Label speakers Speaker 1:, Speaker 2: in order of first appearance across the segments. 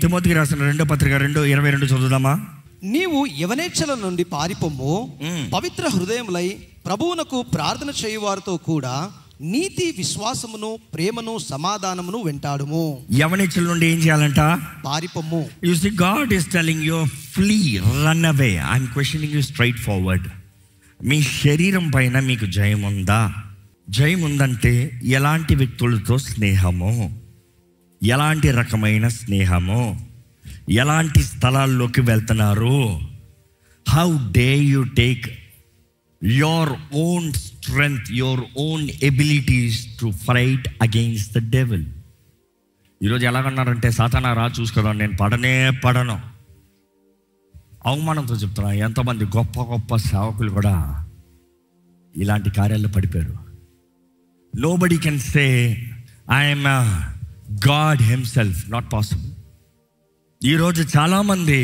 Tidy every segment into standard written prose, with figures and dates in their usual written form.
Speaker 1: తిమోతికి రాసిన 2వ పత్రిక 2:22 చదువుదామా?
Speaker 2: నీవు యవనేచ్ఛల నుండి పారిపోము, పవిత్ర హృదయములై ప్రభువునకు ప్రార్థన చేయువారితో కూడా నీతి, విశ్వాసమును, ప్రేమను, సమాధానమును వెంటాడుము.
Speaker 1: యవనేచ్ఛల నుండి ఏం చేయాలంట?
Speaker 2: పారిపోము.
Speaker 1: You see, God is telling you, flee, run away. I'm questioning you straight forward. మీ శరీరం పైన మీకు జయం ఉందా? జయం ఉందంటే ఎలాంటి వ్యక్తులతో స్నేహము, ఎలాంటి రకమైన స్నేహము, ఎలాంటి స్థలాల్లోకి వెళ్తున్నారు? How day you take your own strength, your own abilities to fight against the devil. ఈరోజు ఎలాగన్నారంటే, సాతానా రా చూసుకోదా, నేను పడను. అవమానంతో చెప్తున్నా. ఎంతోమంది గొప్ప గొప్ప సేవకులు కూడా ఇలాంటి కార్యాల్లో పడిపోయారు. Nobody can say I'm God himself, not possible. ఈరోజు చాలామంది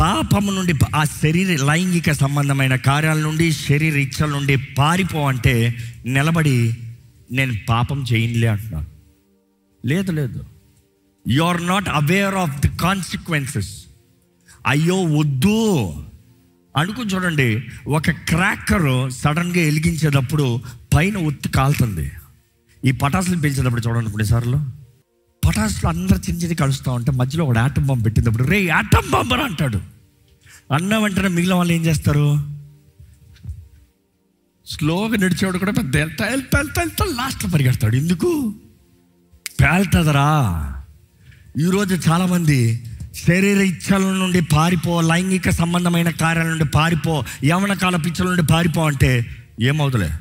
Speaker 1: పాపము నుండి, ఆ శరీర లైంగిక సంబంధమైన కార్యాల నుండి, శరీర ఇచ్చల నుండి పారిపోవంటే నిలబడి నేను పాపం చేయనులే అంటున్నాను. లేదు, you are not aware of the consequences. అయ్యో వద్దు అనుకుని చూడండి. ఒక క్రాకరు సడన్గా వెలిగించేటప్పుడు పైన ఒత్తి కాలుతుంది. ఈ పటాసులు పెంచేటప్పుడు చూడండి, కొన్నిసార్లు పటాసులు అందరు చిన్న కలుస్తూ ఉంటే మధ్యలో ఒక ఆటం బాంబు పెట్టినప్పుడు, రే ఆటం బాంబర్ అంటాడు. అన్న వెంటనే మిగిలిన వాళ్ళు ఏం చేస్తారు? స్లోగా నడిచేవాడు కూడా పెద్ద లాస్ట్లో పరిగెడతాడు. ఎందుకు? పేల్తదరా. ఈరోజు చాలామంది శరీర ఇచ్చల నుండి పారిపో, లైంగిక సంబంధమైన కార్యాల నుండి పారిపో, యవన కాల పిచ్చల నుండి పారిపో అంటే ఏమవుదులే,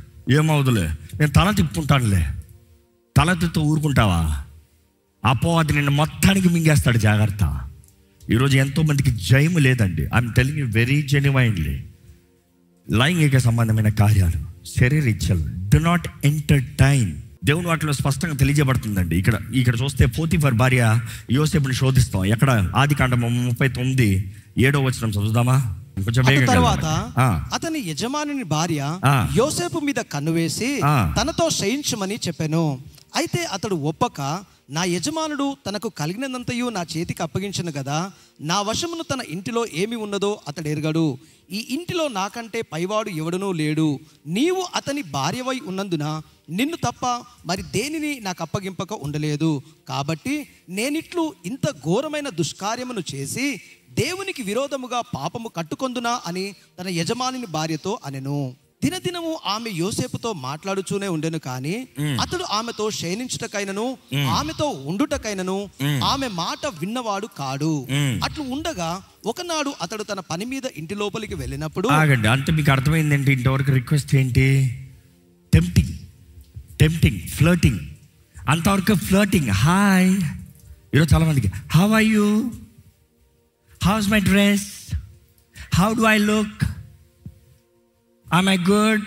Speaker 1: నేను తల తిప్పుకుంటానులే. తల తిప్పుతూ ఊరుకుంటావా? అపవాది నిన్ను మొత్తానికి మింగేస్తాడు. జాగ్రత్త. ఈరోజు ఎంతోమందికి జయము లేదండి. I'm telling you very genuinely. లైంగిక సంబంధమైన కార్యాలు, శరీర ఇచ్చలు, డు నాట్ ఎంటర్టైన్. దేవుని వాటిలో స్పష్టంగా తెలియజేయబడుతుందండి. ఇక్కడ చూస్తే పోతిఫర్ భార్య యోసేపుని శోధిస్తాం. ఎక్కడ? ఆదికాండము 39:7 చదువుదామా?
Speaker 2: తర్వాత అతని యజమానుని భార్య యోసేపు మీద కన్ను వేసి తనతో శయించమని చెప్పాను. అయితే అతడు ఒప్పక, నా యజమానుడు తనకు కలిగినంతయు నా చేతికి అప్పగించను కదా, నా వశమును తన ఇంటిలో ఏమి ఉన్నదో అతడు ఎరగడు. ఈ ఇంటిలో నాకంటే పైవాడు ఎవడనూ లేడు. నీవు అతని భార్యవై ఉన్నందున నిన్ను తప్ప మరి దేనిని నాకు అప్పగింపక ఉండలేదు. కాబట్టి నేనిట్లు ఇంత ఘోరమైన దుష్కార్యమును చేసి దేవునికి విరోధముగా పాపము కట్టుకొందునా అని తన యజమానిని భార్యతో అనెను. దినదినము ఆమె యోసేపుతో మాట్లాడుచూనే ఉండెను, కానీ అతడు ఆమెతో శయనించుటకైనను ఆమెతో ఉండుటకైనను ఆమె మాట విన్నవాడు కాడు. అట్లు ఉండగా ఒకనాడు అతడు తన పని మీద ఇంటి లోపలికి వెళ్ళినప్పుడు,
Speaker 1: ఆగండి, అంటే మీకు అర్థమైందంటే ఇంతవరకు రిక్వెస్ట్ ఏంటి? Tempting, flirting. అంతవరకు ఫ్లర్టింగ్. హాయ్. ఈరోజు చాలా మందికి how are you, how's my dress, how do I look, am I good?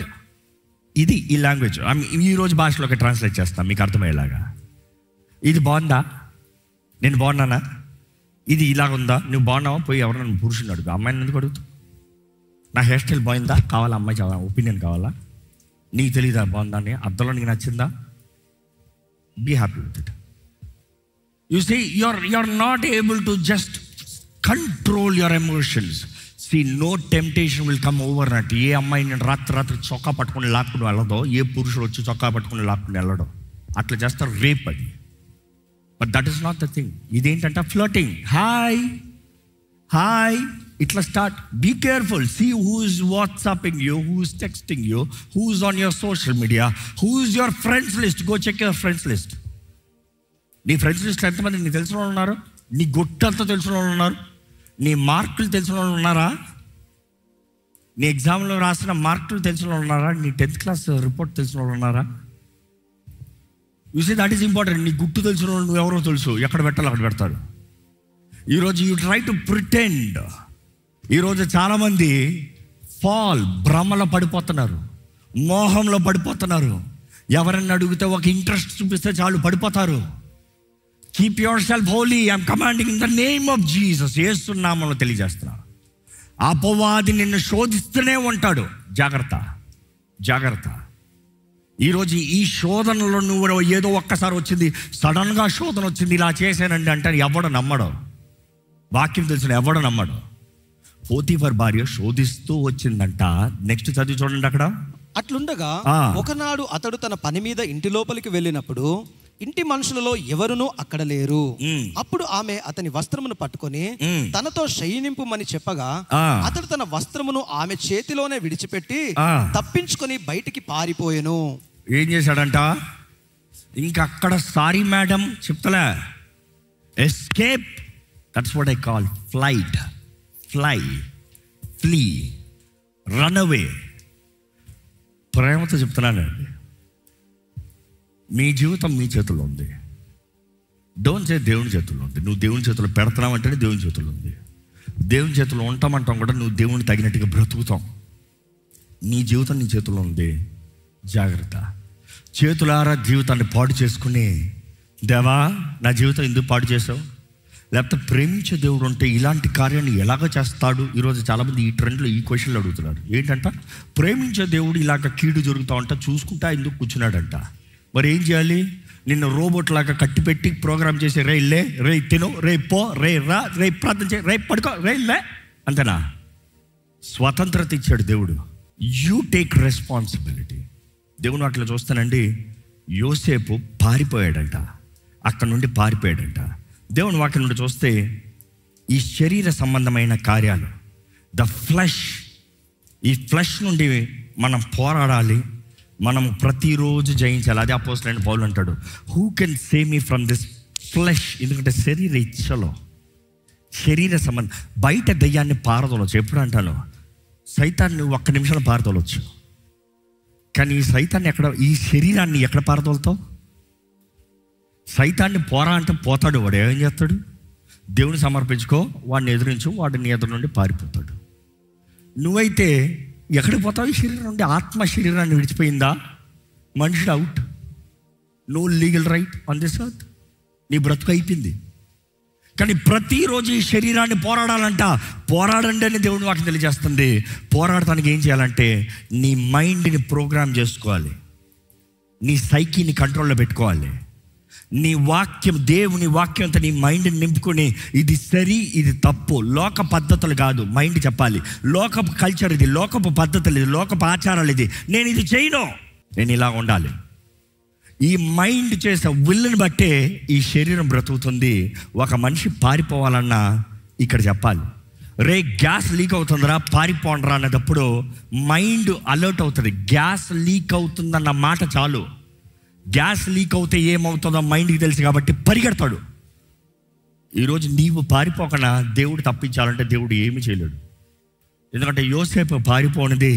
Speaker 1: ఇది ఈ లాంగ్వేజ్ ఈరోజు భాషలోకి ట్రాన్స్లేట్ చేస్తాను మీకు అర్థమయ్యేలాగా. ఇది బాగుందా? నేను బాగున్నానా? ఇది ఇలాగుందా? నువ్వు బాగున్నావా? పోయి ఎవరన్నా పురుషుని అడుగు. అమ్మాయిని ఎందుకు అడుగుతావు? నా హెయిర్ స్టైల్ బాగుందా? కావాలా? అమ్మాయి చాలా ఒపీనియన్ కావాలా? నీకు తెలీదా బాగుందా అని? అర్థంలో నీకు నచ్చిందా? Be happy with it. You see you're not able to just control your emotions. See, no temptation will come overnight. ఏ అమ్మాయి నేను రాత్రి చొక్కా పట్టుకుని లాక్కుని వెళ్ళదో, ఏ పురుషుడు వచ్చి చొక్కా పట్టుకుని లాక్కుని వెళ్ళడం, అట్లా చేస్తారు. రేప్ అది. But that is not the thing. ఇదేంటంటే ఫ్లర్టింగ్. హాయ్ ఇట్లా start. Be careful. See who is whatsapping you, who is texting you, who is on your social media, who is your friends list. Go check your friends list. నీ friends list ఎంతమంది నీకు తెలిసిన వాళ్ళు ఉన్నారు? నీ గుట్టంతా తెలిసిన వాళ్ళు ఉన్నారు? నీ మార్కులు తెలిసిన వాళ్ళు ఉన్నారా? నీ ఎగ్జామ్లో రాసిన మార్కులు తెలిసిన వాళ్ళు ఉన్నారా? నీ 10th క్లాస్ రిపోర్ట్ తెలిసిన వాళ్ళు ఉన్నారా? You see that is important. నీ గుట్టు తెలిసిన వాళ్ళు నువ్వు ఎవరో తెలుసు, ఎక్కడ పెట్టాలో అక్కడ పెడతారు. ఈరోజు యూ ట్రై టు ప్రిటెండ్. ఈరోజు చాలామంది భ్రమలో పడిపోతున్నారు, మోహంలో పడిపోతున్నారు. ఎవరన్నా అడిగితే ఒక ఇంట్రెస్ట్ చూపిస్తే చాలు పడిపోతారు. Keep yourself holy. I'm commanding in the name of Jesus. యేసు నామములో తెలియజేస్తున్నా. అపవాది నిన్ను శోధిస్తూనే ఉంటాడు. జాగ్రత్త. ఈరోజు ఈ శోధనలో నువ్వు ఏదో ఒక్కసారి వచ్చింది, సడన్గా శోధన వచ్చింది, ఇలా చేశానండి అంటే ఎవడు నమ్మడు. వాక్యం తెలిసిన ఎవడో నమ్మడు. పోతీఫర్ భార్య శోధిస్తూ వచ్చిందంట. నెక్స్ట్ చదివి చూడండి అక్కడ.
Speaker 2: అట్లుండగా ఒకనాడు అతడు తన పని మీద ఇంటి లోపలికి వెళ్ళినప్పుడు ఇంటి మనుషులలో ఎవరునూ అక్కడ లేరు. అప్పుడు ఆమె అతని వస్త్రమును పట్టుకొని తనతో శయనింపుమని చెప్పగా అతడు తన వస్త్రమును ఆమె చేతిలోనే విడిచిపెట్టి తప్పించుకొని బయటికి పారిపోయెను.
Speaker 1: ఏం చేశాడంట? ఇంకా అక్కడ సారీ మేడం చెప్తలే, escape. That's what I call flight, fly, flee, run away. ప్రేమతో చెప్తున్నానండి, మీ జీవితం మీ చేతుల్లో ఉంది. డోంట్ సే దేవుని చేతుల్లో ఉంది. నువ్వు దేవుని చేతుల్లో పెడుతున్నావంటేనే దేవుని చేతుల్లో ఉంది. దేవుని చేతుల్లో ఉంటామంటాం కూడా నువ్వు దేవుని తగినట్టుగా బ్రతుకుతాం. నీ జీవితం నీ చేతుల్లో ఉంది, జాగ్రత్త. చేతులారా జీవితాన్ని పాడు చేసుకుని, దేవా నా జీవితం ఎందుకు పాడు చేసావు? లేకపోతే ప్రేమించే దేవుడు ఉంటే ఇలాంటి కార్యాన్ని ఎలాగ చేస్తాడు? ఈరోజు చాలామంది ఈ ట్రెండ్లో ఈ క్వశ్చన్లు అడుగుతున్నారు. ఏంటంట, ప్రేమించే దేవుడు ఇలాగ కీడు జరుగుతూ ఉంటా చూసుకుంటా ఎందుకు కూర్చున్నాడంట. మరి ఏం చేయాలి? నిన్ను రోబోట్ లాగా కట్టిపెట్టి ప్రోగ్రామ్ చేసి రే లే, రే తిను, రే పో, రే రా, రే ప్రార్థన చేయి, రే పడుకో, రే లే, అంతేనా? స్వతంత్రత ఇచ్చాడు దేవుడు. You take responsibility. దేవుని అట్లా చూస్తానండి. యోసేపు పారిపోయాడంట, అక్కడ నుండి పారిపోయాడంట. దేవుని వాక్యం నుండి చూస్తే ఈ శరీర సంబంధమైన కార్యాలు, ద ఫ్లెష్, ఈ ఫ్లెష్ నుండి మనం పోరాడాలి, మనం ప్రతిరోజు జయించాలి. అదే అపోస్తలుడైన పౌలు అంటాడు, who can save me from this flesh. ఎందుకంటే శరీర ఇచ్చలో, శరీర సంబంధం. బయట దయ్యాన్ని పారదోలవచ్చు. ఎప్పుడు అంటాను, సైతాన్ని ఒక్క నిమిషంలో పారదోలవచ్చు, కానీ ఈ సైతాన్ని ఎక్కడ, ఈ శరీరాన్ని ఎక్కడ పారదోలుతావు? సైతాన్ని పోరా అంటే పోతాడు. వాడు ఏం చేస్తాడు? దేవుని సమర్పించుకో, వాడిని ఎదురించు, వాడిని ఎదురు నుండి పారిపోతాడు. నువ్వైతే ఎక్కడికి పోతావు? ఈ శరీరం నుండి. ఆత్మ శరీరాన్ని విడిచిపోయిందా, మనిషి out. No legal right on this earth. నీ బ్రతుకు అయిపోయింది. కానీ ప్రతిరోజు ఈ శరీరాన్ని పోరాడాలంట. పోరాడండి అని దేవుని వాక్యం తెలియజేస్తుంది. పోరాడటానికి ఏం చేయాలంటే నీ మైండ్ని ప్రోగ్రామ్ చేసుకోవాలి, నీ సైకిని కంట్రోల్లో పెట్టుకోవాలి. నీ వాక్యం, దేవుని వాక్యంతో నీ మైండ్ని నింపుకొని ఇది సరి, ఇది తప్పు, లోక పద్ధతులు కాదు. మైండ్ చెప్పాలి, లోకపు కల్చర్ ఇది, లోకపు పద్ధతులు ఇది, లోకపు ఆచారాలు ఇది, నేను ఇది చేయను, నేను ఇలా ఉండాలి. ఈ మైండ్ చేసే విల్లుని బట్టే ఈ శరీరం బ్రతుకుతుంది. ఒక మనిషి పారిపోవాలన్నా ఇక్కడ చెప్పాలి, రే గ్యాస్ లీక్ అవుతుందిరా, పారిపోండిరా అన్నప్పుడు మైండ్ అలర్ట్ అవుతుంది. గ్యాస్ లీక్ అవుతుందన్న మాట చాలు. గ్యాస్ లీక్ అవుతే ఏమవుతుందో మైండ్కి తెలుసు కాబట్టి పరిగెడతాడు. ఈరోజు నీవు పారిపోకుండా దేవుడు తప్పించాలంటే దేవుడు ఏమీ చేయలేడు. ఎందుకంటే యోసేపు పారిపోనిది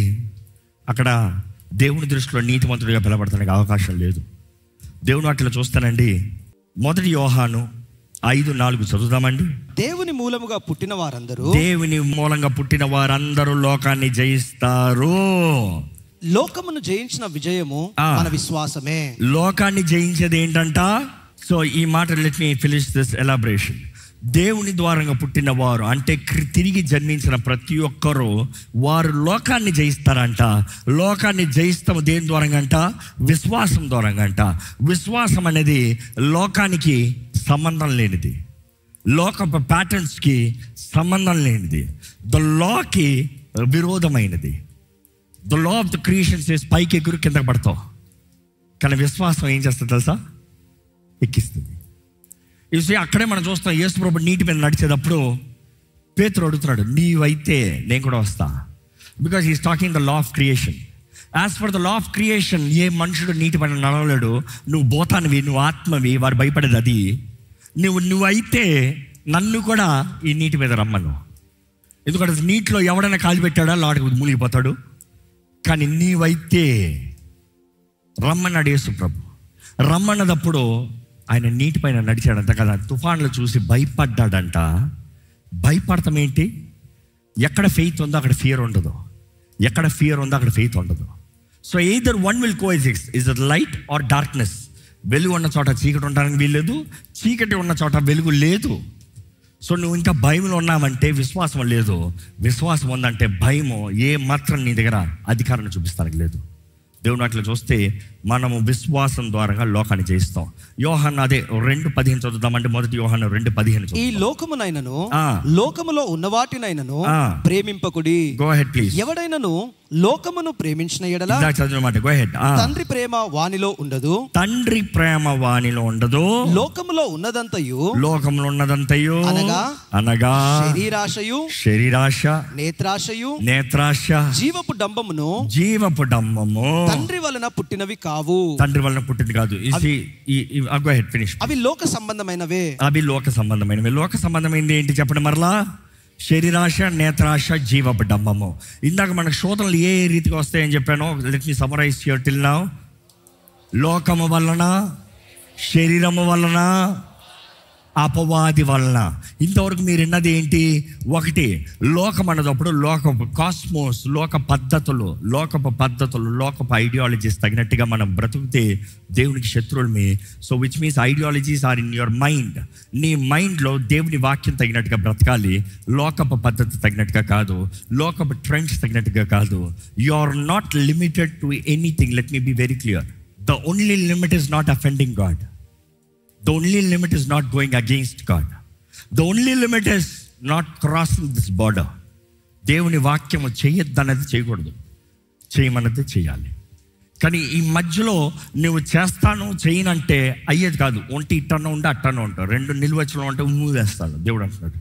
Speaker 1: అక్కడ దేవుని దృష్టిలో నీతిమంతుడిగా పిలబడటానికి అవకాశం లేదు. దేవుని వాటిలో చూస్తానండి. 1 యోహాను 5:4 చదువుదామండి.
Speaker 2: దేవుని మూలంగా పుట్టిన వారందరూ,
Speaker 1: దేవుని మూలంగా పుట్టిన వారందరూ లోకాన్ని జయిస్తారు.
Speaker 2: లోకమును జయించిన విజయము మన విశ్వాసమే.
Speaker 1: లోకాన్ని జయించేది ఏంటంట? సో ఈ మాట let me finish this elaboration. దేవుని ద్వారంగా పుట్టిన వారు అంటే తిరిగి జన్మించిన ప్రతి ఒక్కరూ వారు లోకాన్ని జయిస్తారంట. లోకాన్ని జయిస్తాము దేని ద్వారంగా అంట? విశ్వాసం ద్వారంగా అంట. విశ్వాసం అనేది లోకానికి సంబంధం లేనిది, లోకపు ప్యాటర్న్స్కి సంబంధం లేనిది, ద లాకి విరోధమైనది. The law of the creation says పైకి ఎగురు కిందకి పడతావు, కానీ విశ్వాసం ఏం చేస్తుంది తెలుసా? ఎక్కిస్తుంది. ఇది అక్కడే మనం చూస్తాం. యేసు ప్రభువు నీటి మీద నడిచేటప్పుడు పేతురు అడుగుతున్నాడు, నీవైతే నేను కూడా వస్తా. Because he's talking the law of creation. As for the law of creation ఏ మనుషుడు నీటి పైన నడవలేడు. నువ్వు భూతానివి, నువ్వు ఆత్మవి, వారు భయపడేది అది. నువ్వైతే నన్ను కూడా ఈ నీటి మీద రమ్మను. ఎందుకంటే నీటిలో ఎవడైనా కాలు పెట్టాడా లాడికి మూలిగిపోతాడు. కానీ నీవైతే రమ్మన్నాడు యేసు ప్రభు. రమ్మన్నదప్పుడు ఆయన నీటిపైన నడిచాడంట కదా. తుఫాన్లు చూసి భయపడ్డాడంట. భయపడతాం ఏంటి? ఎక్కడ ఫెయిత్ ఉందో అక్కడ ఫియర్ ఉండదు, ఎక్కడ ఫియర్ ఉందో అక్కడ ఫెయిత్ ఉండదు. So either one will coexist, is it light or darkness. వెలుగు ఉన్న చోట చీకటి ఉండడానికి వీల్లేదు, చీకటి ఉన్న చోట వెలుగు లేదు. సో నువ్వు ఇంకా భయంలో ఉన్నావంటే విశ్వాసం లేదు. విశ్వాసం ఉందంటే భయము ఏ మాత్రం నీ దగ్గర అధికారాన్ని చూపిస్తానికి లేదు. దేవుని అట్లా చూస్తే మనము విశ్వాసం ద్వారా లోకాన్ని జయిస్తాం. యోహాను అదే 2:15 చదువుతామంటే, మొదటి యోహాను 2:15.
Speaker 2: ఈ లోకమునైనను లోకములో ఉన్న వాటినైనను ప్రేమింపకుడి.
Speaker 1: Go head please.
Speaker 2: ఎవడైనను లోకమును ప్రేమించిన ఎడల,
Speaker 1: చదివినమాట, గో హెడ్.
Speaker 2: తండ్రి ప్రేమ వానిలో ఉండదు.
Speaker 1: తండ్రి ప్రేమ వానిలో ఉండదు.
Speaker 2: లోకములో ఉన్నదంతయు,
Speaker 1: లోకములో ఉన్నదంతయు అనగా
Speaker 2: శరీరాశయు, నేత్రాశ, జీవపు డంబము తండ్రి వలన పుట్టినవి కావు.
Speaker 1: తండ్రి వలన పుట్టింది కాదు.
Speaker 2: అవి లోక సంబంధమైనవే.
Speaker 1: లోక సంబంధమైనది ఏంటి చెప్పండి మరలా? శరీరాశ, నేత్రాశ, జీవపు డంబము. ఇందాక మనకు శోధనలు ఏ రీతిగా వస్తాయని చెప్పాను. Let me summarise here till now. లోకము వలన, శరీరము వలన, అపవాది వలన. ఇంతవరకు మీరు విన్నది ఏంటి? ఒకటి, లోకం అన్నదప్పుడు లోకపు కాస్మోస్, లోకపు పద్ధతులు, లోకపు ఐడియాలజీస్ తగినట్టుగా మనం బ్రతుకుతే దేవునికి శత్రువులమే. So which means ideologies are in your mind. నీ మైండ్లో దేవుని వాక్యం తగినట్టుగా బ్రతకాలి, లోకపు పద్ధతి తగినట్టుగా కాదు, లోకపు ట్రెండ్స్ తగినట్టుగా కాదు. You are not limited to anything. Let me be very clear. The only limit is not offending God. The only limit is not going against God. The only limit is not crossing this border. దేవుని వాక్యము చేయొద్దన్నది చేయకూడదు, చేయమన్నది చేయాలి. కానీ ఈ మధ్యలో నువ్వు చేస్తాను చేయనంటే అయ్యేది కాదు. ఒంటి ఇట్టన్నా ఉంటే అట్టన్నా ఉంటావు, రెండు నిలువచ్చలో ఉంటే మూవేస్తాడు దేవుడు అంటున్నాడు.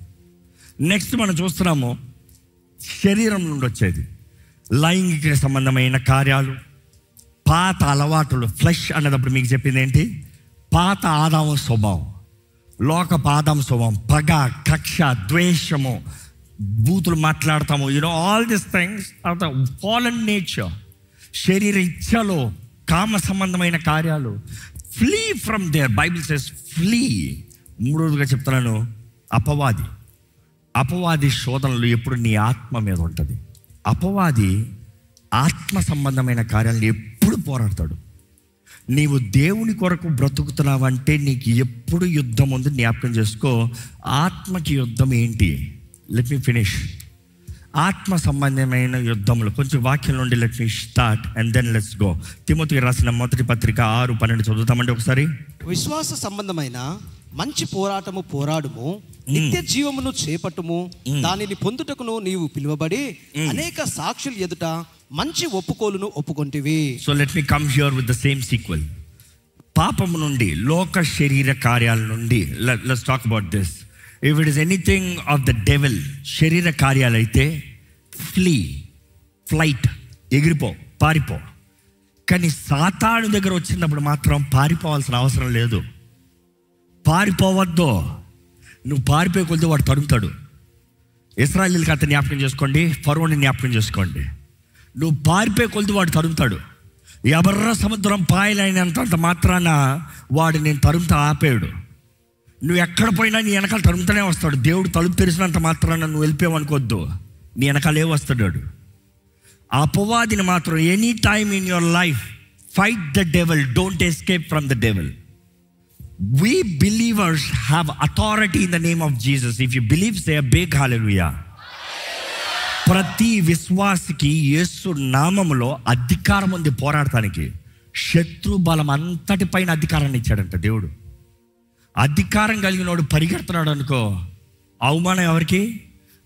Speaker 1: నెక్స్ట్ మనం చూస్తున్నాము శరీరం నుండి వచ్చేది లైంగిక సంబంధమైన కార్యాలు, పాత అలవాటులు. ఫ్లెష్ అన్నదప్పుడు మీకు చెప్పింది ఏంటి? పాత ఆదాము స్వభావం, లోకపు ఆదాము స్వభావం, పగ, కక్ష, ద్వేషము, బూతులు మాట్లాడతాము. All these things are the fallen nature. శరీర ఇచ్ఛలో కామ సంబంధమైన కార్యాలు. Flee from there. Bible says flee. మూడోదిగా చెప్తున్నాను, అపవాది శోధనలు ఎప్పుడు నీ ఆత్మ మీద ఉంటుంది. అపవాది ఆత్మ సంబంధమైన కార్యాలను ఎప్పుడు పోరాడతాడు. నీవు దేవుని కొరకు బ్రతుకుతున్నావంటే నీకు ఎప్పుడు యుద్ధం ఉంది. జ్ఞాపకం చేసుకో. ఆత్మకి యుద్ధం ఏంటి? Let me finish. ఆత్మ సంబంధమైన యుద్ధములు కొంచెం వాక్యం నుండి let me start and then let's go. తిమోతికి రాసిన మొదటి పత్రిక 6:12 చదువుతామండి ఒకసారి.
Speaker 2: విశ్వాస సంబంధమైన మంచి పోరాడుము, నిత్య జీవమును చేపట్టుము, దానిని పొందుటకును నీవు పిలువబడి అనేక సాక్షుల ఎదుట మంచి ఒప్పుకోలును ఒప్పుకొంటివి.
Speaker 1: So let me come here with the same sequel. పాపము నుండి, లోక శరీర కార్యాల నుండి, let's talk about this. If it is anything of the devil, శరీర కార్యాలు అయితే ఫ్లైట్, ఎగిరిపో, పారిపో. కానీ సాతాను దగ్గర వచ్చినప్పుడు మాత్రం పారిపోవాల్సిన అవసరం లేదు. పారిపోవద్దు. నువ్వు పారిపోయే కొద్ది వాడు తరుముతాడు. ఇశ్రాయేలు కథ జ్ఞాపకం చేసుకోండి, ఫరోని జ్ఞాపకం చేసుకోండి. నువ్వు పారిపోయే కొద్ది వాడు తరుముతాడు. ఎర్ర సముద్రం పాయలైనంత మాత్రాన వాడు నేను తరుముతా ఆపేయడు. నువ్వు ఎక్కడ పోయినా నీ వెనకాల తరుముతూనే వస్తాడు. దేవుడు తలుపు తెరిచినంత మాత్రాన నువ్వు వెళ్ళిపోయావనుకోవద్దు, నీ వెనకాలే వస్తాడు. అపవాదిని మాత్రం any time in your life fight the devil, don't escape from the devil. We believers have authority in the name of Jesus. If you believe, say a big hallelujah. ప్రతి విశ్వాసికి యేసు నామములో అధికారం ఉంది పోరాడటానికి. శత్రు బలం అంతటి పైన అధికారాన్ని ఇచ్చాడంట దేవుడు. అధికారం కలిగినోడు పరిగెడుతున్నాడు అనుకో, అవమానం ఎవరికి?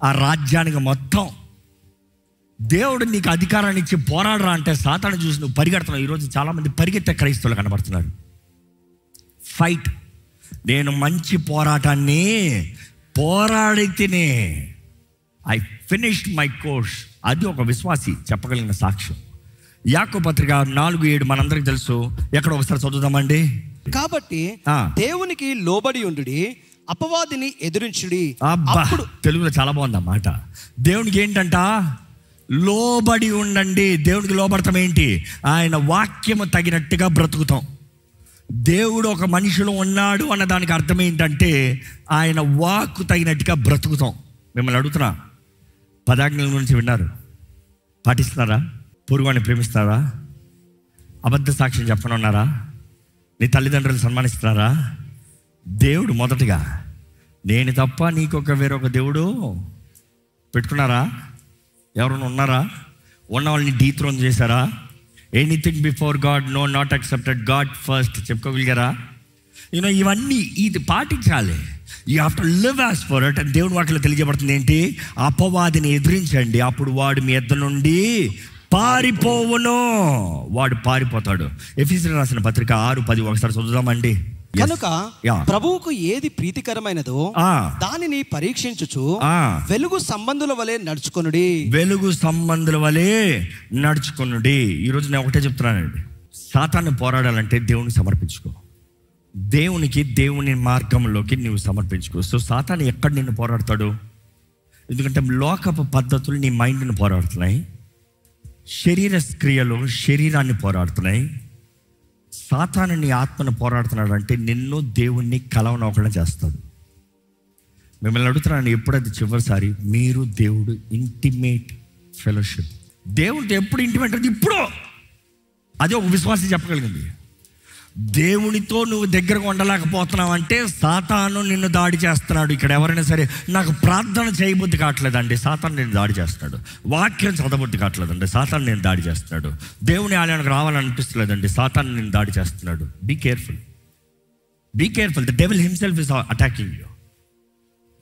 Speaker 1: ఆ రాజ్యానికి మొత్తం. దేవుడు నీకు అధికారాన్ని ఇచ్చి పోరాడరా అంటే సాతాను చూసి నువ్వు పరిగెడుతున్నావు. ఈరోజు చాలామంది పరిగెత్తే క్రైస్తవులు కనబడుతున్నారు. ఫైట్. నేను మంచి పోరాటాన్ని పోరాడితేనే ఐ ఫినిష్డ్ మై కోర్స్. అది ఒక విశ్వాసి చెప్పగలిగిన సాక్ష్యం. యాకోబు పత్రిక 4:7 మనందరికి తెలుసు. ఎక్కడ ఒకసారి చదువుదామండి.
Speaker 2: కాబట్టి దేవునికి లోబడి ఉండుడి, అపవాదిని ఎదురించుడి.
Speaker 1: అప్పుడు తెలుగులో చాలా బాగుంది అన్నమాట. దేవునికి ఏంటంట? లోబడి ఉండండి. దేవునికి లోబడతాం ఏంటి? ఆయన వాక్యము తగినట్టుగా బ్రతుకుతాం. దేవుడు ఒక మనిషిలో ఉన్నాడు అన్న దానికి అర్థం ఏంటంటే ఆయన వాక్కు తగినట్టుగా బ్రతుకుతాం. మిమ్మల్ని అడుగుతున్నా, 10 ఆజ్ఞల గురించి విన్నారు? పాటిస్తున్నారా? పొరుగువాడిని ప్రేమిస్తారా? అబద్ధ సాక్ష్యం చెప్పనున్నారా? నీ తల్లిదండ్రులు సన్మానిస్తున్నారా? దేవుడు మొదటగా నేను తప్ప నీకొక వేరొక దేవుడు పెట్టుకున్నారా? ఎవరైనా ఉన్నారా? ఉన్న వాళ్ళని డీత్రోన్ చేశారా? Anything before God no not accepted, God first చెప్పుకోగలిగారా? ఇవన్నీ ఇది పాటించాలి. You have to live as for it. And దేవుని వాటిలో తెలియజేయబడుతుంది ఏంటి? అపవాదిని ఎదిరించండి, అప్పుడు వాడు మీ యొద్ద నుండి పారిపోవును. వాడు పారిపోతాడు. ఎఫెసీయులకు రాసిన పత్రిక 6:10 ఒకసారి చదువుదామండి.
Speaker 2: కనుక ప్రభువుకు ఏది ప్రీతికరమైనదో దానిని పరీక్షించుచు వెలుగు సంబంధుల వలె నడుచుకొనుడి. వెలుగు సంబంధుల వలె
Speaker 1: నడుచుకొనుడి. ఈరోజు నేను ఒకటే చెప్తున్నానండి, సాతాన్ని పోరాడాలంటే దేవుని సమర్పించుకో. దేవుని మార్గంలోకి నువ్వు సమర్పించుకో. సో సాతాను ఎక్కడ నిన్ను పోరాడతాడు? ఎందుకంటే లోకపు పద్ధతులు నీ మైండ్ని పోరాడుతున్నాయి, శరీర క్రియలు శరీరాన్ని పోరాడుతున్నాయి. సాతాను నీ ఆత్మను పోరాడుతున్నాడు అంటే నిన్ను దేవుణ్ణి కలవనొకళ్ళని చేస్తాడు. మిమ్మల్ని అడుగుతున్నాను, ఎప్పుడైతే చివరిసారి మీరు దేవుడు ఇంటిమేట్ ఫెలోషిప్, దేవుడితో ఎప్పుడు ఇంటిమేట్ అది ఇప్పుడు, అదే ఒక విశ్వాసం చెప్పగలిగింది. దేవునితో నువ్వు దగ్గరగా ఉండలేకపోతున్నావు అంటే సాతాను నిన్ను దాడి చేస్తున్నాడు. ఇక్కడ ఎవరైనా సరే నాకు ప్రార్థన చేయబుద్ధి కావట్లేదండి, సాతాను నేను దాడి చేస్తున్నాడు. వాక్యం చదవబుద్ధి కావట్లేదండి, సాతాను నేను దాడి చేస్తున్నాడు. దేవుని ఆలయానికి రావాలనిపిస్తలేదండి, సాతాను నేను దాడి చేస్తున్నాడు. Be careful, be careful. The devil himself is attacking you.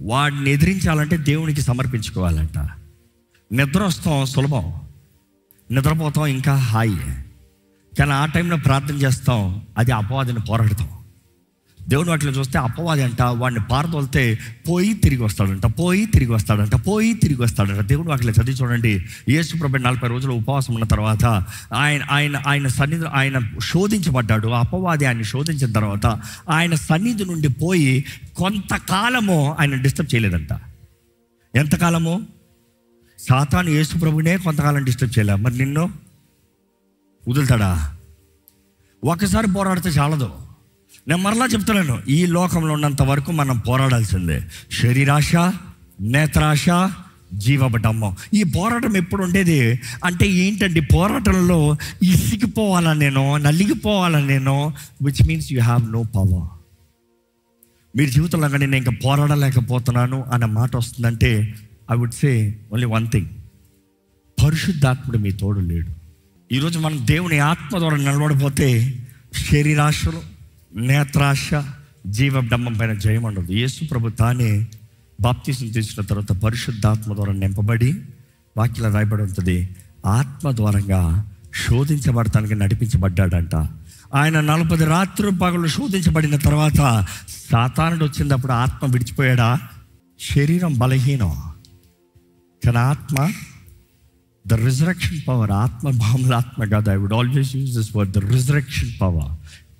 Speaker 1: వాడిని ఎదిరించాలంటే దేవునికి సమర్పించుకోవాలంట. నిద్ర వస్తాం సులభం, నిద్రపోతాం ఇంకా హాయి, కానీ ఆ టైంలో ప్రార్థన చేస్తాం, అది అపవాదిని పోరాడతాం. దేవుని వాటిలో చూస్తే అపవాది అంట వాడిని పారదోలితే పోయి తిరిగి వస్తాడంట, పోయి తిరిగి వస్తాడంట, పోయి తిరిగి వస్తాడంట. దేవుని వాటిలో చదివి చూడండి. యేసు ప్రభు 40 రోజులు ఉపవాసం ఉన్న తర్వాత ఆయన సన్నిధి ఆయన శోధించబడ్డాడు. అపవాది ఆయన శోధించిన తర్వాత ఆయన సన్నిధి నుండి పోయి కొంతకాలము ఆయన డిస్టర్బ్ చేయలేదంట. ఎంతకాలము? సాతాను యేసు ప్రభునే కొంతకాలం డిస్టర్బ్ చేయలే, మరి నిన్ను వదులుతాడా? ఒకసారి పోరాడితే చాలదు. నేను మరలా చెప్తున్నాను, ఈ లోకంలో ఉన్నంత వరకు మనం పోరాడాల్సిందే. శరీరాశ, నేత్రాశ, జీవబడమ్మం. ఈ పోరాటం ఎప్పుడు ఉండేది అంటే ఏంటండి? పోరాటంలో ఇసిగిపోవాలని నేను, నలిగిపోవాలని నేను, which means you have no power. మీరు జీవితంలో కానీ నేను ఇంకా పోరాడలేకపోతున్నాను అన్న మాట వస్తుందంటే I would say only one thing, పరిశుద్ధాత్ముడు మీ తోడు లేడు. ఈరోజు మనం దేవుని ఆత్మ ద్వారా నిలబడిపోతే శరీరాశలు, నేత్రాశ, జీవడంబం పైన జయం ఉండదు. యేసు ప్రభు తానే బాప్తిసం తీసుకున్న తర్వాత పరిశుద్ధాత్మ ద్వారా నింపబడి, వాక్యంలో రాయబడి ఉంటుంది, ఆత్మ ద్వారంగా శోధించబడటానికి నడిపించబడ్డాడంట. ఆయన 40 రాత్రులు పగలు శోధించబడిన తర్వాత సాతానుడు వచ్చినప్పుడు ఆత్మ విడిచిపోయాడా? శరీరం బలహీనం, కానీ ఆత్మ, ద రిజరెక్షన్ పవర్, ఆత్మ మామూలు ఆత్మ కాదు. I would always use this word, the resurrection power.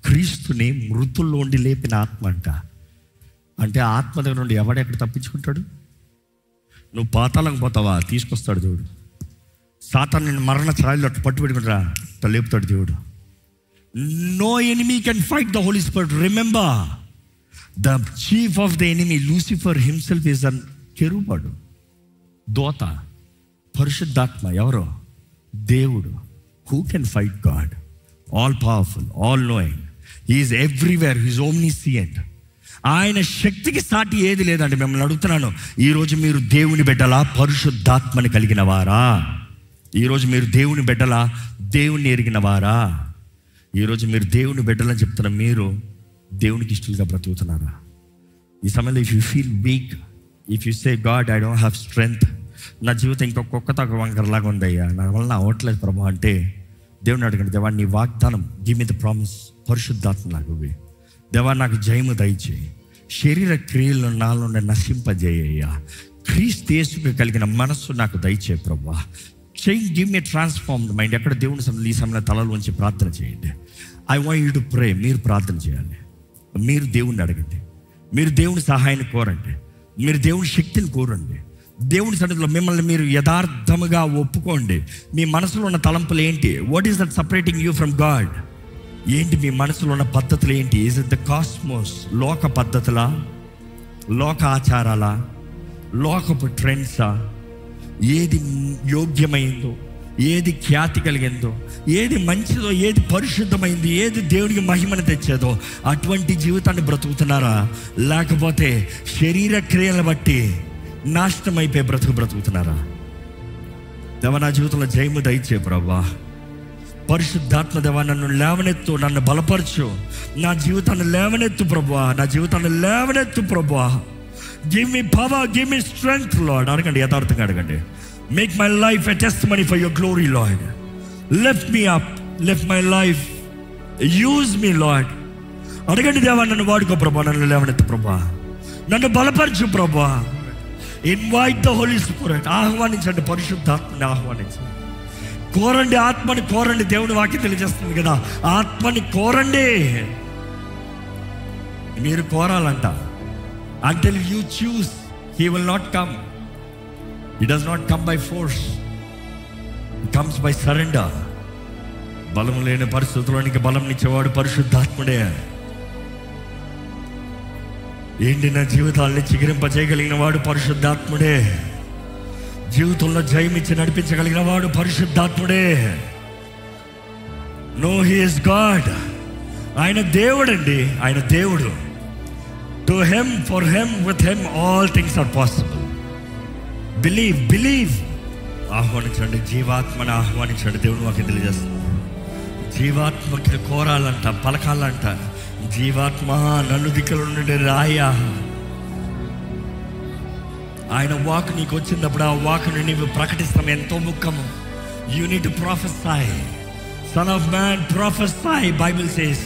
Speaker 1: క్రీస్తుని మృతుల్లో ఉండి లేపిన ఆత్మ అంట. అంటే ఆత్మ దగ్గర నుండి ఎవడెక్కడ తప్పించుకుంటాడు? నువ్వు పాతాళంకి పోతావా? తీసుకొస్తాడు దేవుడు. సాతాను నిన్ను మరణ ఛాయలో పట్టు పెట్టుకుంటారా? లేపుతాడు దేవుడు. No enemy can fight the holy spirit. Remember, the chief of the enemy Lucifer himself is an కెరూబడు, దోత. పరిశుద్ధాత్మ ఎవరో? దేవుడు. Who can fight God? All powerful, all knowing, he is everywhere, he is omniscient. ఆయన శక్తికి సాటి ఏది లేదండి. మిమ్మల్ని అడుగుతున్నాను, ఈరోజు మీరు దేవుని బిడ్డలా, పరిశుద్ధాత్మని కలిగిన వారా? ఈరోజు మీరు దేవుని బిడ్డలా, దేవుని ఎరిగిన వారా? ఈరోజు మీరు దేవుని బిడ్డలని చెప్తున్న మీరు దేవునికి ఇష్టలుగా బ్రతుకుతున్నారా? ఈ సమయంలో if you feel week, if you say God I don't have strength, నా జీవితం ఇంకొక కుక్క తగ్గ వంకరలాగా ఉందయ్యా, నా వల్ల అవ్వట్లేదు ప్రభు అంటే, దేవుని అడగండి, దేవా నీ వాగ్దానం, గివ్ మీ ద ప్రామిస్, పరిశుద్ధాత్మ నాకు ఇవ్వి. దేవా నాకు జయము దయచేయి, శరీర క్రియలను నాలో నశింపజేయ్యా, క్రీస్తు యేసుకు కలిగిన మనస్సు నాకు దయచేయి ప్రభా. Change, give me transformed mind. ఎక్కడ దేవుని ఈ సమయంలో తలలోంచి ప్రార్థన చేయండి. I want you to pray. మీరు ప్రార్థన చేయాలి, మీరు దేవుణ్ణి అడగండి, మీరు దేవుని సహాయాన్ని కోరండి, మీరు దేవుని శక్తిని కోరండి. దేవుని సన్నిధిలో మిమ్మల్ని మీరు యథార్థముగా ఒప్పుకోండి. మీ మనసులో ఉన్న తలంపులు ఏంటి? What is that separating you from God? ఏంటి మీ మనసులో ఉన్న పద్ధతులు ఏంటి? ఈజ్ ఇట్ ద కాస్మోస్, లోక పద్ధతులా, లోక ఆచారాలా, లోకపు ట్రెండ్సా? ఏది యోగ్యమైందో, ఏది ఖ్యాతి కలిగిందో, ఏది మంచిదో, ఏది పరిశుద్ధమైంది, ఏది దేవునికి మహిమను తెచ్చేదో అటువంటి జీవితాన్ని బ్రతుకుతున్నారా? లేకపోతే శరీర క్రియలను బట్టి నాశనం అయిపోయి బ్రతుకుతున్నారా? దేవా నా జీవితంలో జయము దయచే ప్రభా. పరిశుద్ధాత్మ దేవా, నన్ను లేవనెత్తు, నన్ను బలపరచు, నా జీవితాన్ని లేవనెత్తు ప్రభువా, నా జీవితాన్ని లేవనెత్తు ప్రభువా. Give me power, give me strength lord. అడగండి, యథార్థంగా అడగండి. Make my life a testimony for your glory lord. Lift me up, lift my life, use me lord. అడగండి, దేవా నన్ను వాడుకో ప్రభా, నన్ను లేవనెత్తు ప్రభా, నన్ను బలపరచు ప్రభా. Invite the holy spirit. ఆహ్వానించండి, పరిశుద్ధాత్మని ఆహ్వానించండి. కోరండి, ఆత్మని కోరండి. దేవుని వాక్యం తెలియజేస్తుంది కదా, ఆత్మని కోరండి. మీరు కోరాలంట. Until you choose, he will not come. He does not come by force. He comes by surrender. బలము లేని పరిస్థితుల్లోనికి బలం ఇచ్చేవాడు పరిశుద్ధాత్ముడే. ఎండిన జీవితాలని చిగురింపజేయగలిగిన వాడు పరిశుద్ధాత్ముడే. జీవితంలో జయమిచ్చి నడిపించగలిగిన వాడు పరిశుద్ధాత్ముడే. No, he is God. ఆయన దేవుడండి, ఆయన దేవుడు. To him, for him, with him all things are possible. Believe, believe. ఆహ్వానించండి, జీవాత్మని ఆహ్వానించండి. దేవుడు వాక్యం తెలియజేస్తుంది. జీవాత్మకి కోరాలంట, పలకాలంట. జీవాత్మ నన్ను దిక్కుల నుండి రాయా. ఆయన వాక్ నీకు వచ్చినప్పుడు ఆ వాక్ని నీవు ప్రకటిస్తాం, ఎంతో ముఖ్యము. You need to prophesy. Son of man prophesy, Bible says.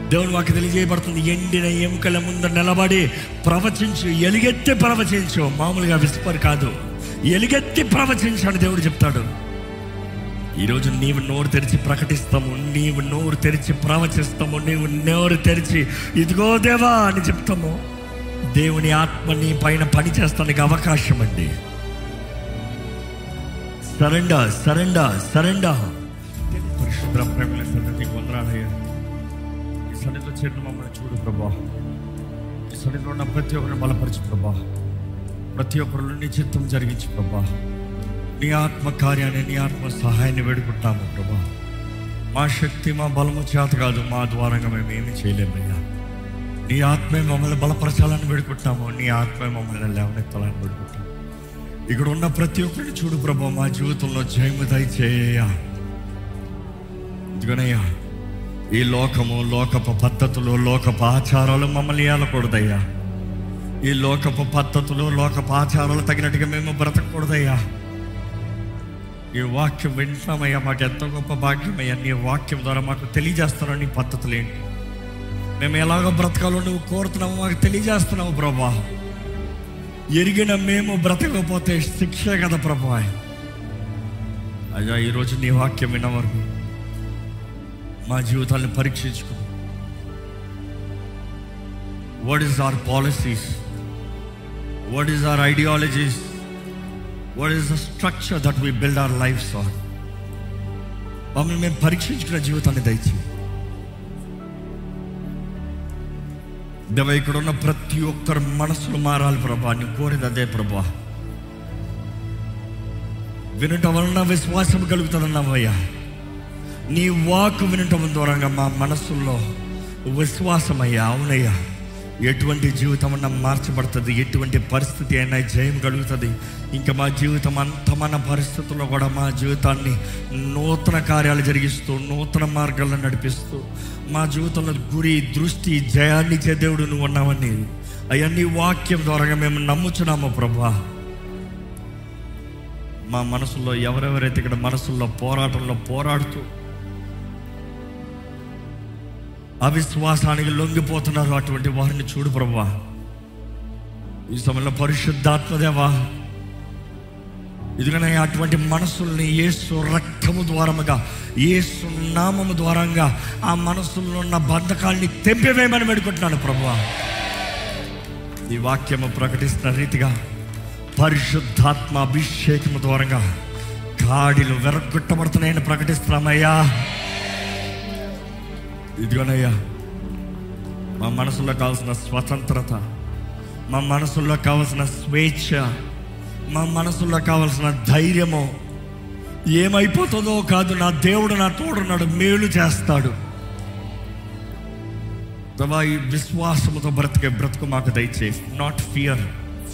Speaker 1: దేవుని వాక్యం తెలియజేయబడుతుంది. ఎండిన ఎముకల ముందు నిలబడి ప్రవచించు, ఎలుగెత్తి ప్రవచించు. మామూలుగా విస్పర్ కాదు, ఎలుగెత్తి ప్రవచించని దేవుడు చెప్తాడు. ఈరోజు నీవు నోరు తెరిచి ప్రకటిస్తాము, నీవు నోరు తెరిచి ప్రవచిస్తాము, నీవు నోరు తెరిచి ఇదిగో దేవా అని చెప్తాము. దేవుని ఆత్మ నీ పైన పని చేస్తానికి అవకాశం అండి. Surrender, surrender, surrender. పరిశుద్ధ ప్రేమల సన్నిధికి వందనాలయ్యా. ఈ సన్నిధిలో చేరిన మమ్మల్ని చూడు ప్రభా. ఈ సన్నిధిలో ఉన్న ప్రతి ఒక్కరిని బలపరచు ప్రభా. ప్రతి ఒక్కరిలో నీ చిత్తం జరిగించు ప్రభా. నీ ఆత్మ కార్యాన్ని, నీ ఆత్మ సహాయాన్ని వేడుకుంటాము ప్రభా. మా శక్తి, మా బలము చేత కాదు, మా ద్వారంగా మేము ఏమి చేయలేమయ్యా. నీ ఆత్మే మమ్మల్ని బలపరచాలని వేడుకుంటాము. నీ ఆత్మే మమ్మల్ని లేవనెత్తాలని వేడుకుంటాము. ఇక్కడ ఉన్న ప్రతి ఒక్కరిని చూడు ప్రభా. మా జీవితంలో జయము దయచేయ. ఇదిగోనయ్యా, ఈ లోకము, లోకపు పద్ధతులు, లోకపు ఆచారాలు మమ్మల్ని ఏలకూడదయ్యా. ఈ లోకపు పద్ధతులు, లోకపు ఆచారాలు తగినట్టుగా మేము బ్రతకూడదయ్యా. ఈ వాక్యం వింటున్నామయ్యా, మాకు ఎంతో గొప్ప భాగ్యమయ్యా. నీ వాక్యం ద్వారా మాకు తెలియజేస్తున్నావు నీ పద్ధతులు ఏంటి, మేము ఎలాగో బ్రతకాలో నువ్వు కోరుతున్నావు మాకు తెలియజేస్తున్నావు ప్రభా. ఎరిగిన మేము బ్రతకపోతే శిక్షే కదా ప్రభా. అయ్యా, ఈరోజు నీ వాక్యం విన్న వరకు మా జీవితాలను పరీక్షించుకుని, what is our policies, what is our ideologies, what is the structure that we build our lives on. మమ్మల్ని మేము పరీక్షించుకున్న జీవితాన్ని దయచేయి దేవా. ఇక్కడ ఉన్న ప్రతి ఒక్కరు మనసులు మారాలి ప్రభా. నువ్వు కోరేది అదే ప్రభా. వినటం వలన విశ్వాసం కలుగుతుందన్నావయ్యా. నీ వాక్ వినటం ద్వారా మా మనసుల్లో విశ్వాసం అయ్యా. అవునయ్యా, ఎటువంటి జీవితం అన్నా మార్చబడుతుంది, ఎటువంటి పరిస్థితి అయినా జయం కలుగుతుంది. ఇంకా మా జీవితం అంతమైన పరిస్థితుల్లో కూడా మా జీవితాన్ని నూతన కార్యాలు జరిగిస్తూ, నూతన మార్గాలను నడిపిస్తూ, మా జీవితంలో గురి, దృష్టి, జయాన్ని ఇచ్చే దేవుడు నువ్వు ఉన్నావని అవన్నీ వాక్యం ద్వారా మేము నమ్ముచున్నాము ప్రభా. మా మనసుల్లో ఎవరెవరైతే ఇక్కడ మనసుల్లో పోరాటంలో పోరాడుతూ అవిశ్వాసానికి లొంగిపోతున్నారు, అటువంటి వారిని చూడు ప్రభువా. ఈ సమయంలో పరిశుద్ధాత్మదేవా, ఇదిగోనే అటువంటి మనసుల్ని యేసు రక్తము ద్వారముగా, యేసు నామము ద్వారంగా ఆ మనసుల్లో ఉన్న బంధకాల్ని తెంపివేయమని వేడుకుంటున్నాను ప్రభువా. ఈ వాక్యము ప్రకటిస్తున్న రీతిగా పరిశుద్ధాత్మ అభిషేకము ద్వారంగా కాడిలు వెరగొట్టబడుతున్నాయని ప్రకటిస్తున్నామయ్యా. ఇదిగోనయ్యా, మా మనసులో కావాల్సిన స్వతంత్రత, మా మనసుల్లో కావాల్సిన స్వేచ్ఛ, మా మనసుల్లో కావాల్సిన ధైర్యము ఏమైపోతుందో కాదు, నా దేవుడు నా తోడున్నాడు, మేలు చేస్తాడు. ఈ విశ్వాసముతో బ్రతుకు మాకు దయచేయి. Not fear,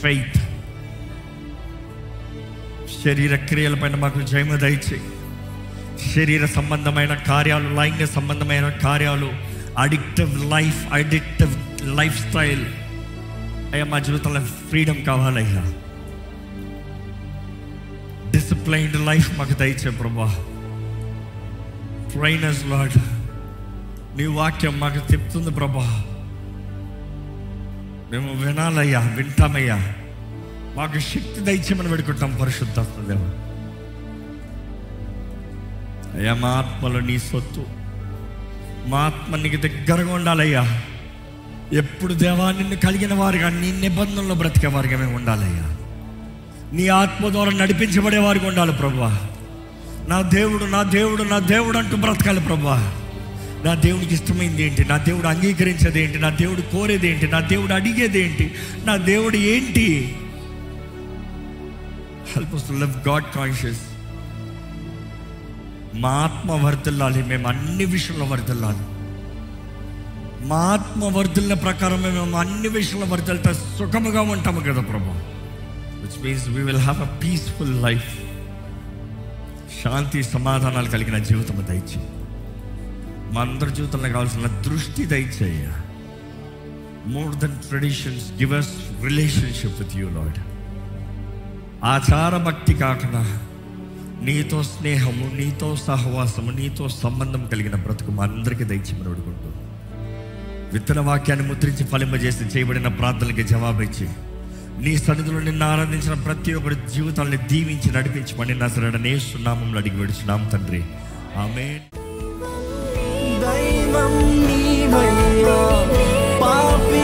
Speaker 1: faith. శరీర క్రియల పైన మాకు జయము దయచేయి. శరీర సంబంధమైన కార్యాలు, లైంగిక సంబంధమైన కార్యాలు, అడిక్టివ్ లైఫ్ స్టైల్ అయ్యా, మా జీవితంలో ఫ్రీడమ్ కావాలయ్యా. డిసిప్లైన్డ్ లైఫ్ మాకు దయచే ప్రభా. ట్రైనర్స్ లార్డ్, నీ వాక్యం మాకు చెప్తుంది ప్రభా, మేము వినాలయ్యా, వింటామయ్యా. మాకు శక్తి దయచేయమని పెడుకుంటాం పరిశుద్ధాత్మ దేవా. అయ్యా, మా ఆత్మలో నీ సొత్తు, మా ఆత్మ నీకు దగ్గరగా ఉండాలయ్యా. ఎప్పుడు దేవా నిన్ను కలిగిన వారుగా, నీ నిబంధనలో బ్రతికేవారుగా మేము ఉండాలయ్యా. నీ ఆత్మ ద్వారా నడిపించబడేవారుగా ఉండాలి ప్రభువా. నా దేవుడు, నా దేవుడు, నా దేవుడు అంటూ బ్రతకాలి ప్రభువా. నా దేవుడికి ఇష్టమైంది ఏంటి, నా దేవుడు అంగీకరించేది ఏంటి, నా దేవుడు కోరేది ఏంటి, నా దేవుడు అడిగేది ఏంటి, నా దేవుడు ఏంటి. Help us to live God conscious. మా ఆత్మ వర్ధిల్లాలి, మేము అన్ని విషయంలో వర్ధిల్లాలి. మా ఆత్మ వర్ధిల్లిన ప్రకారం మేము అన్ని విషయంలో వర్ధిల్లితే సుఖముగా ఉంటాము కదా ప్రభు. Which means we will have a peaceful life. శాంతి సమాధానాలు కలిగిన జీవితం దయచేయి. మా అందరి జీవితంలో కావాల్సిన దృష్టి దయచేయ. More than traditions, give us relationship with you Lord. ఆచార భక్తి కాకుండా నీతో స్నేహము, నీతో సహవాసము, నీతో సంబంధం కలిగిన బ్రతుకు మా అందరికీ దయచేయమని అడుగుకుంటూ, విత్తన వాక్యాన్ని ముద్రించి ఫలింపజేసి చేయబడిన ప్రార్థనలకి జవాబిచ్చి నీ సన్నిధిలో నిన్ను ఆరాధించిన ప్రతి ఒక్కరి జీవితాన్ని దీవించి నడిపించమని నజరేయుడైన యేసు నామములో అడిగి వేడుచున్నాం తండ్రి, ఆమేన్. దైవం నీవయ్యా, పాపి